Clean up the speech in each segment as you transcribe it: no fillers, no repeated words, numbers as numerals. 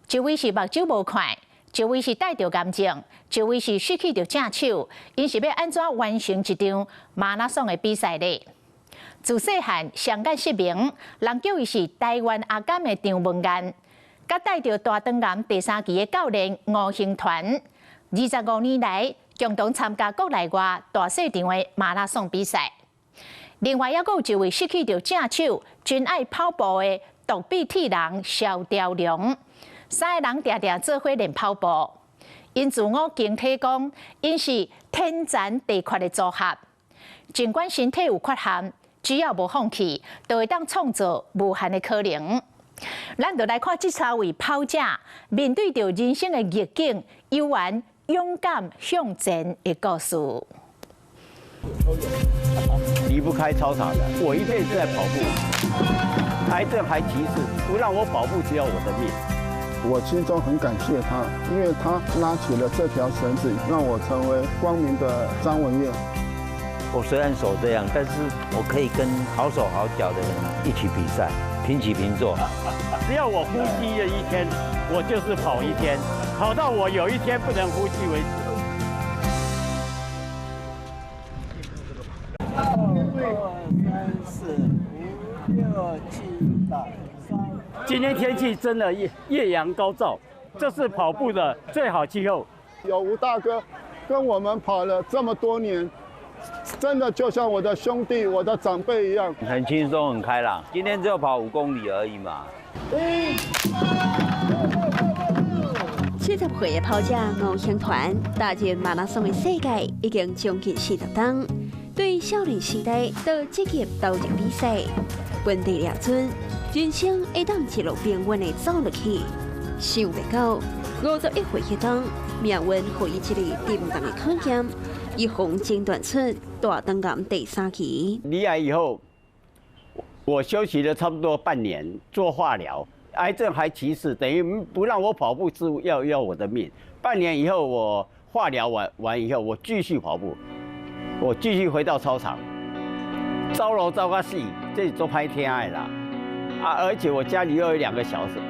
一位是目睭無看，一位是帶着癌症，一位是失去着正手，因是要安怎完成一場馬拉松的比賽呢？自細漢上眼失明，人叫伊是台灣阿甘的張文彥，甲帶着大腸癌第3期的教練吳興團，25年來共同參加國內外大細場的馬拉松比賽。另外，還有一位失去着正手，真愛跑步的獨臂鐵人蕭兆龍。3個人常常做伙練跑步，因自我警惕講，因是天殘地缺的組合。儘管身體有缺陷，只要無放棄，就會當創造無限的可能。咱就來看這3位跑者面對着人生的逆境，悠然勇敢向前的故事。離不開操場的，我一輩子在跑步，癌症還歧視，不讓我跑步，只要我的命。我心中很感謝他，因為他拉起了這條繩子，讓我成為光明的張文彥。我雖然手這樣，但是我可以跟好手好腳的人一起比賽，平起平坐。只要我呼吸了一天，我就是跑一天，跑到我有一天不能呼吸為止。今天天氣真的豔陽高照，這是跑步的最好氣候。有吳大哥跟我們跑了這麼多年，真的就像我的兄弟、我的長輩一樣，很輕鬆、很開朗。今天只有跑5公里而已嘛。70歲的跑者吳興團踏入馬拉松的世界已經將近40年，對少年時代到職業投入比賽，本地倆尊。人生會當一路平穩的走落去，想袂到51歲迄當，命運給伊一個沉重的考驗，一紅診斷出大腸癌第3期。罹癌以後，我休息了差不多半年做化療，癌症還歧視，等於不讓我跑步，是要我的命。半年以後，我化療完以後，我繼續跑步，我繼續回到操場，走路走到死，這是做歹聽的啦。而且我家裡又有2個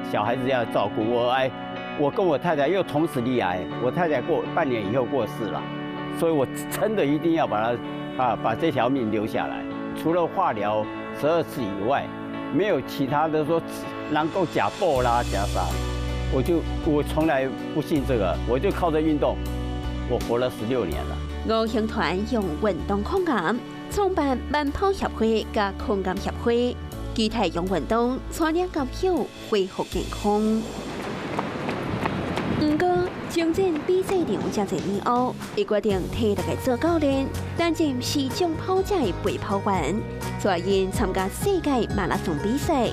小孩子要照顧，我跟我太太又同時罹癌，我太太半年以後過世了，所以我真的一定要把這條命留下來。除了化療12次以外，沒有其他的說能夠假爆啦假啥，我從來不信這個，我就靠着運動，我活了16年了。吳興團用運動抗癌，創辦慢跑協會加抗癌協會。期待用運動帶領高友恢復健康。不過，征戰比賽場這多年後，伊決定替大家做教練，擔任市長跑者的陪跑員，帶因參加世界馬拉松比賽。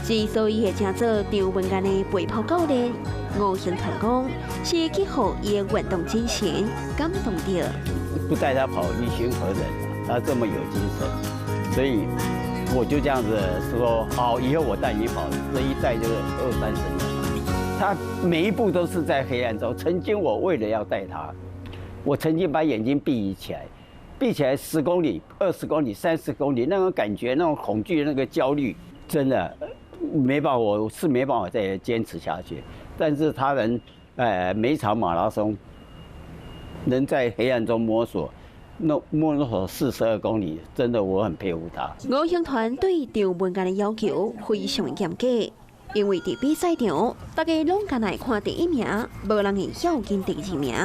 之所以會成做張文彥的陪跑教練，吳興團講是結合伊的運動精神，感動着。不帶他跑，於心何忍？他這麼有精神，所以。我就這樣子說，好，以後我帶你跑，這一帶就是20-30年。他每一步都是在黑暗中。曾經我為了要帶他，我曾經把眼睛閉起來10公里、20公里、30公里，那種感覺、那種恐懼、那個焦慮，真的沒辦法，我是沒辦法再堅持下去。但是他能，每一場馬拉松能在黑暗中摸索。摸索42公里，真的我很佩服他。吳興團對張文彥的要求非常嚴格，因為在比賽場，大家攏敢來看第1名，無人會要緊第2名，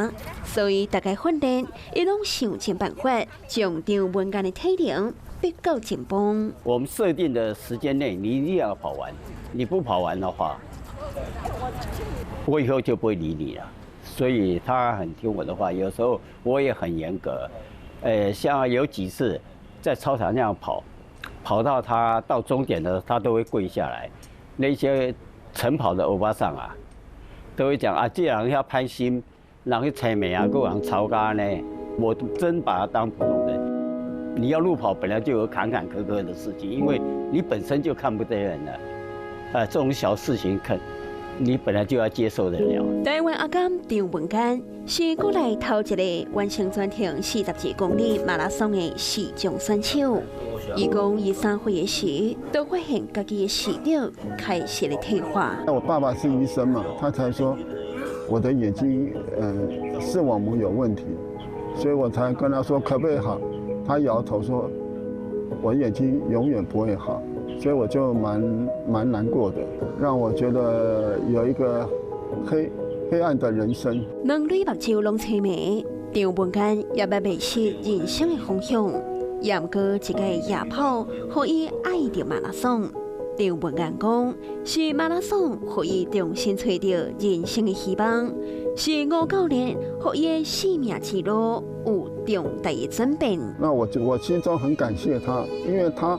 所以大家訓練伊攏想盡辦法，將張文彥的體能逼到緊繃。我們設定的時間內，你一定要跑完，你不跑完的話，我以後就不會理你了。所以他很聽我的話，有時候我也很嚴格。像有幾次在操場那樣跑到他到終點的時候，他都會跪下來。那些晨跑的歐巴桑啊，都會講啊，這人要攀心，人去採美啊，夠人操咖呢。我真把他當普通人。你要路跑本來就有坎坎坷坷的事情，因為你本身就看不得人了，這種小事情你本來就要接受得了。台灣阿甘張文彥是國內頭一個完成全程40幾公里馬拉松的市長選手。伊講伊3歲的時，都發現家己的視力開始咧退化。我爸爸是醫生嘛，他才說我的眼睛視網膜有問題，所以我才跟他說可不可以好，他搖頭說我眼睛永遠不會好，所以我就蠻難過的，讓我覺得有一個黑暗的人生。兩類目睭攏青眉，張文干也要迷失人生的方向。也毋過一個夜跑，互伊愛着馬拉松。張文干講，是馬拉松互伊重新找到人生的希望，是吳教練互伊的生命之路有重大的轉變。那我心中很感謝他，因為他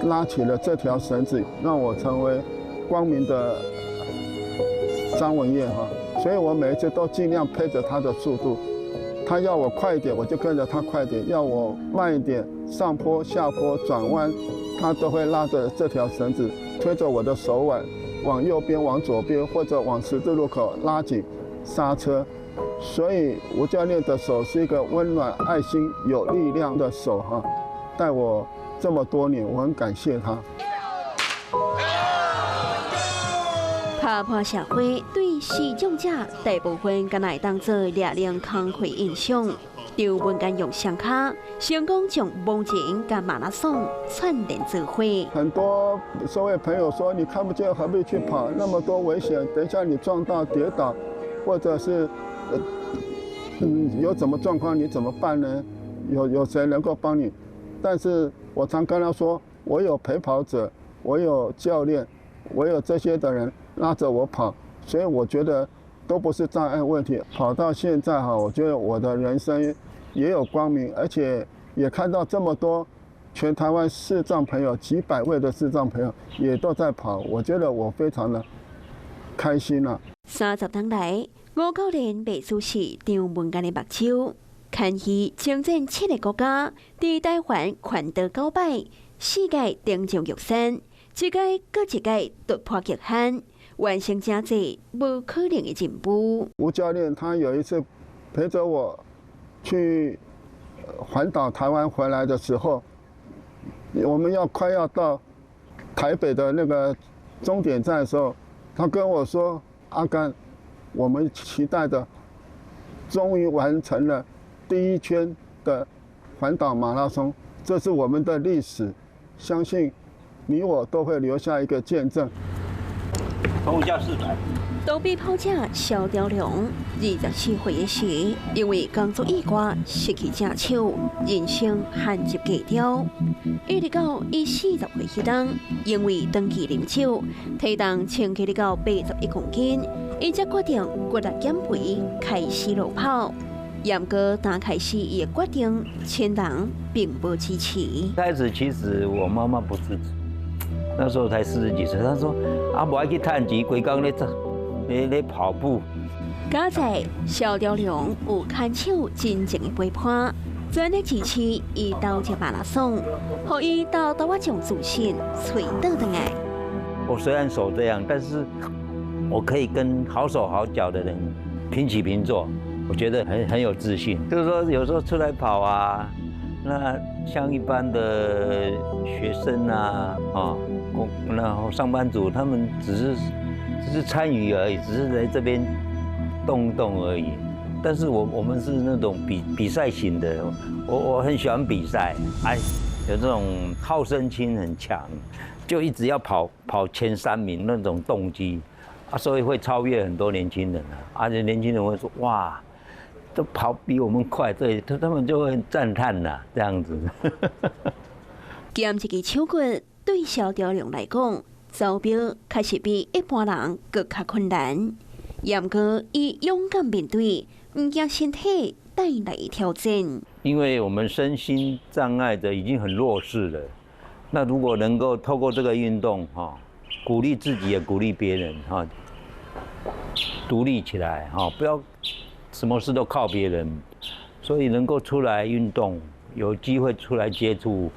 拉起了這條繩子，讓我成為光明的張文業哈。所以我每一次都盡量配着他的速度，他要我快一點，我就跟着他快一點；要我慢一點，上坡、下坡、轉彎，他都會拉着這條繩子，推着我的手腕往右邊、往左邊，或者往十字路口拉緊剎車。所以吳教練的手是一個溫暖、愛心、有力量的手哈，帶我這麼多年，我很感謝他。打破社會對視障者大部分敢來當作熱烈康輝印象，張文干用雙腳成功將盲人跟馬拉松串聯做伙。很多所謂朋友說你看不見何必去跑，那麼多危險，等一下你撞到跌倒，或者是有什麼狀況你怎麼辦呢？有誰能夠幫你？但是我常跟他說，我有陪跑者，我有教練，我有這些的人拉着我跑，所以我覺得都不是障礙問題。跑到現在哈，我覺得我的人生也有光明，而且也看到這麼多全台灣視障朋友，幾百位的視障朋友也都在跑，我覺得我非常的開心啊。30年來，吳教練袂輸是張文干的目睭，牽去征戰7個國家，佇台灣環島9擺，世界頂上玉山，一個擱一個突破極限，完成真濟無可能的進步。吳教練他有一次陪着我去環島台灣回來的時候，我們快要到台北的那個終點站的時候，他跟我說：“阿甘，我們期待的終於完成了第一圈的環島馬拉松，這是我們的歷史，相信你我都會留下一個見證。”投價400。躲避跑者蕭朝龍，24歲的時，因為工作意外失去正手，人生陷入低潮。一直到伊40歲迄當，因為長期啉酒，體重稱起到81公斤，伊才決定骨力減肥，開始路跑。不過剛開始伊的決定，親人並不支持。開始其實我媽媽不支持，那時候才40幾歲，她說：“啊，無愛去趁錢，規工咧跑步。”加在蕭朝龍有牽手真正的陪伴，全力支持伊投入馬拉松，讓伊到我將自信找到回來。我雖然手這樣，但是我可以跟好手好腳的人平起平坐，我覺得很有自信。就是說，有時候出來跑啊，那像一般的學生啊，然後上班族，他們只是參與而已，只是來這邊動動而已。但是我們是那種比賽型的，我很喜歡比賽，有這種好勝心很強，就一直要跑前3名那種動機，所以會超越很多年輕人啊。而且年輕人會說：“哇，都跑比我們快。”對，他們就會讚嘆吶，這樣子。減一個手骨對蕭朝龍來講，走標開始比一般人更加困難。不過，伊勇敢面對，唔驚身體帶來挑戰。因為我們身心障礙的已經很弱勢了，那如果能夠透過這個運動哈，鼓勵自己也鼓勵別人哈，獨立起來哈，不要什麼事都靠別人，所以能夠出來運動，有機會出來接觸，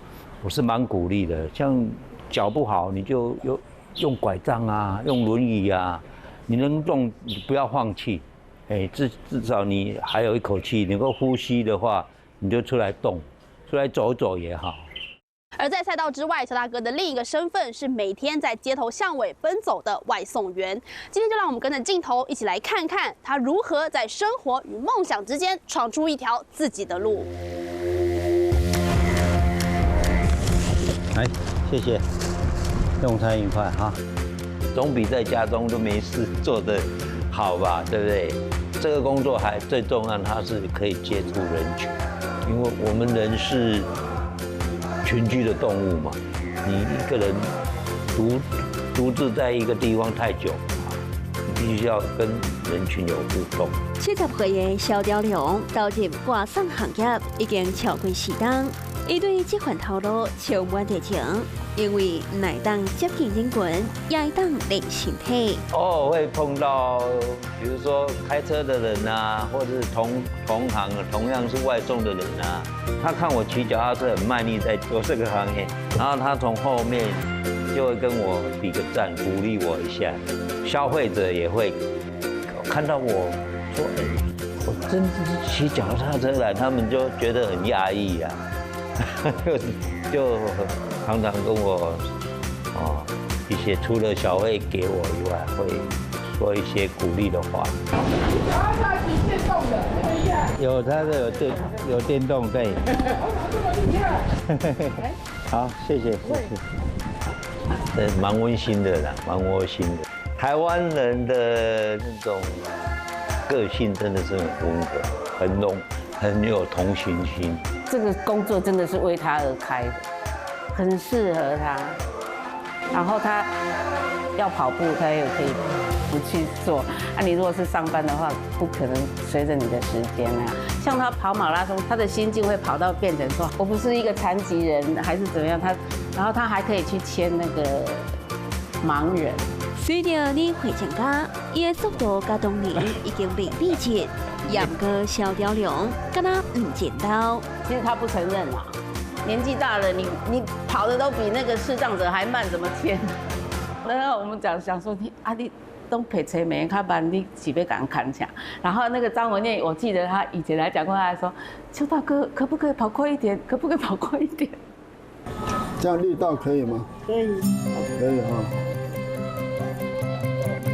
我是蠻鼓勵的。像腳不好，你就用拐杖啊，用輪椅啊。你能動，你不要放棄，至少你還有一口氣，能夠呼吸的話，你就出來動，出來走走也好。而在賽道之外，蕭大哥的另一個身份是每天在街頭巷尾奔走的外送員。今天就讓我們跟着鏡頭一起來看看他如何在生活與夢想之間闖出一條自己的路。來，謝謝，用餐愉快哈，總比在家中都沒事做得好吧，對不對？這個工作還最重要，它是可以接觸人群，因為我們人是群居的動物嘛，你一個人獨自在一個地方太久，你必須要跟人群有互動。70歲的蕭兆良投入外送行業已經超過10年，伊對這份頭路充滿熱情，因為乃當接近人群，也當練身體。偶爾會碰到，比如說開車的人啊，或者是同行同樣是外送的人啊，他看我騎腳踏車很賣力在做這個行業，然後他從後面就會跟我比個讚，鼓勵我一下。消費者也會看到我說：“我真的是騎腳踏車來。”他們就覺得很訝異啊。就常常跟我一些除了小費給我以外，會說一些鼓勵的話。有它的有電動對。好，謝謝。蠻溫馨的啦，蠻窩心的。台灣人的那種個性真的是很溫和，很有同情心。這個工作真的是為他而開的，很適合他。然後他要跑步，他也可以不去做。啊，你如果是上班的話，不可能隨着你的時間啊。像他跑馬拉松，他的心境會跑到變成說，我不是一個殘疾人，還是怎麼樣？然後他還可以去牽那個盲人。隨着你回增加，伊的速度甲動力已經零比7。楊哥蕭兆良跟他剪刀，其實他不承認啊，年紀大了，你跑的都比那個視障者還慢，怎麼牽？然後我們想說你都陪車沒他班，你幾杯敢砍搶？然後那個張文燕，我記得他以前來講過，他還說：“邱大哥，可不可以跑快一點？可不可以跑快一點？”這樣力道可以嗎？可以，可以哈。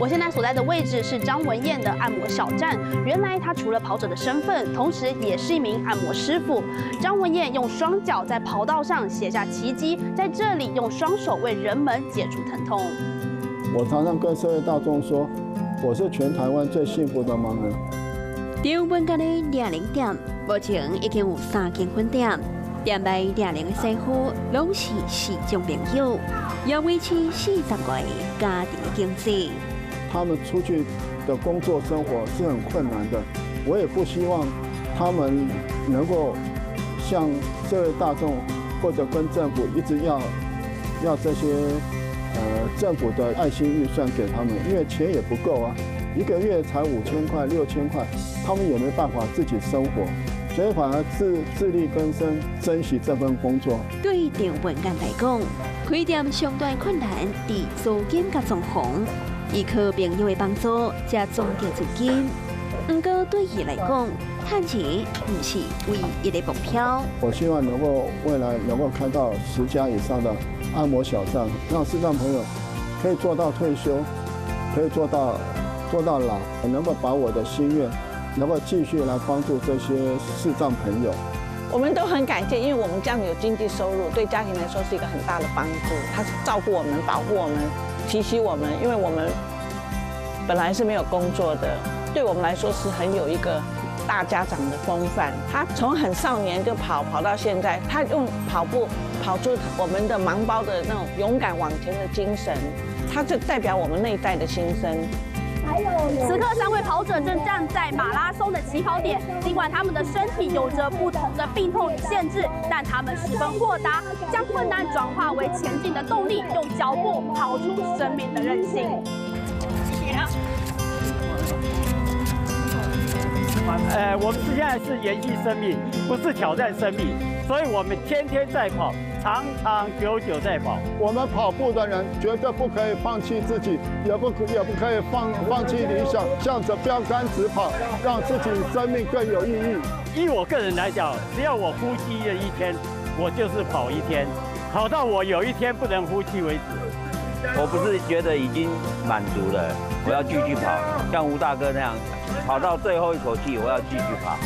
我現在所在的位置是張文燕的按摩小站。原來她除了跑者的身份，同時也是一名按摩師傅。張文燕用雙腳在跑道上寫下奇蹟，在這裡用雙手為人們解除疼痛。我常常跟社會大眾說，我是全台灣最幸福的盲人。張文燕的年齡店，目前已經有3間分店，店內年齡的師傅攏是視障朋友，要維持40個家庭的經濟。他們出去的工作生活是很困難的，我也不希望他們能夠向社會大眾或者跟政府一直要這些政府的愛心預算給他們，因為錢也不夠啊，一個月才5000塊、6000塊，他們也沒辦法自己生活，所以反而自力更生，珍惜這份工作。對張文燕來講，開店上大困難在租金甲裝潢。依靠朋友的幫助，才賺到資金。不過對伊來講，賺錢不是唯一的目標。我希望未來能夠開到10家以上的按摩小站，讓視障朋友可以做到退休，可以做到老，能夠把我的心願能夠繼續來幫助這些視障朋友。我們都很感謝，因為我們這樣有經濟收入，對家庭來說是一個很大的幫助。他照顧我們，保護我們。提醒我們，因為我們本來是沒有工作的，對我們來說是很有一個大家長的風範。他從很少年就跑到現在，他用跑步跑出我們的盲胞的那種勇敢往前的精神，他就代表我們那一代的心聲。此刻3位跑者正站在馬拉松的起跑點，儘管他們的身體有着不同的病痛與限制，但他們十分豁達，將困難轉化為前進的動力，用腳步跑出生命的韌性。我們現在是延續生命，不是挑戰生命，所以我們天天在跑，長長久久在跑。我們跑步的人絕對不可以放棄自己，也不可以放棄理想，向着標杆直跑，讓自己生命更有意義。以我個人來講，只要我呼吸了一天，我就是跑一天。跑到我有一天不能呼吸为止。我不是觉得已经滿足了，我要繼續跑，像吳大哥那樣，跑到最後一口氣，我要繼續跑。